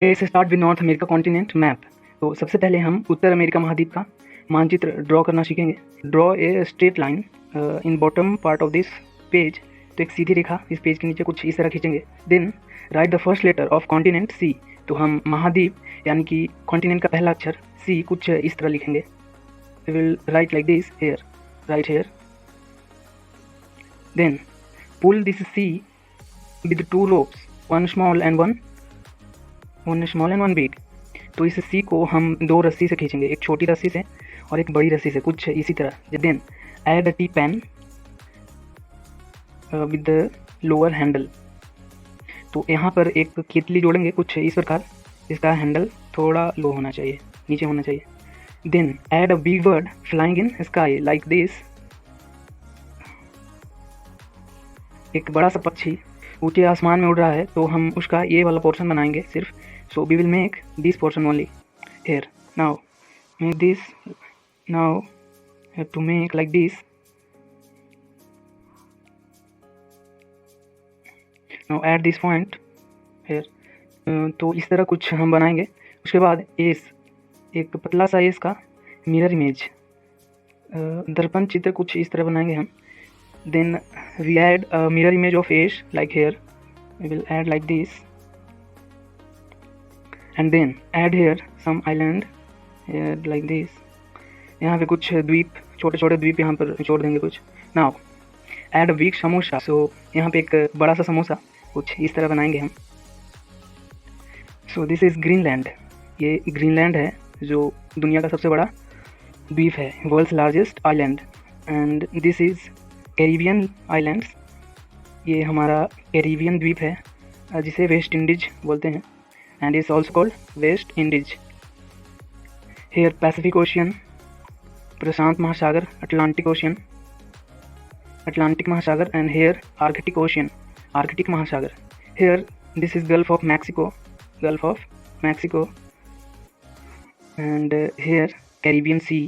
Let's start with north America continent map. तो सबसे पहले हम उत्तर अमेरिका महाद्वीप का मानचित्र ड्रॉ करना सीखेंगे। Draw a straight line in bottom part of this page. तो एक सीधी रेखा इस पेज के नीचे कुछ इस तरह खींचेंगे। Then write the first letter of continent C. तो हम महाद्वीप यानी कि कॉन्टिनेंट का पहला अक्षर सी कुछ इस तरह लिखेंगे। We will write like this here, right here. Then pull this C with two ropes, one small and one big. तो इस सी को हम दो रस्सी से खींचेंगे, एक छोटी रस्सी से और एक बड़ी रस्सी से, कुछ इसी तरह। Then add a T pen with the lower handle. तो यहाँ पर एक केतली जोड़ेंगे कुछ इस प्रकार। इसका हैंडल थोड़ा लो होना चाहिए, नीचे होना चाहिए। Then add a big bird flying in sky like this. एक बड़ा सा पक्षी ऊंचे आसमान में उड़ रहा है, तो हम उसका ये वाला पोर्शन बनाएंगे सिर्फ। So we will make this portion only here. Now make this. Now have to make like this. Now add this point here. तो इस तरह कुछ हम बनाएंगे। उसके बाद एस, एक पतला सा एस का मिरर इमेज, दर्पण चित्र कुछ इस तरह बनाएंगे हम। Then we add a mirror image of S like here. We will add like this. And then add here some island here like this. यहाँ पे कुछ द्वीप, छोटे छोटे द्वीप यहाँ पर छोड़ देंगे कुछ। Now add a big samosa. So यहाँ पे एक बड़ा सा समोसा कुछ इस तरह बनाएंगे हम। So this is Greenland. ये ग्रीनलैंड है जो दुनिया का सबसे बड़ा द्वीप है, world's largest island. And this is Caribbean islands. ये हमारा कैरिबियन द्वीप है जिसे वेस्ट इंडीज बोलते हैं, and is also called West Indies. Here Pacific Ocean, प्रशांत महासागर, Atlantic महासागर, and here Arctic Ocean, Arctic महासागर. Here this is Gulf of Mexico, and here Caribbean Sea.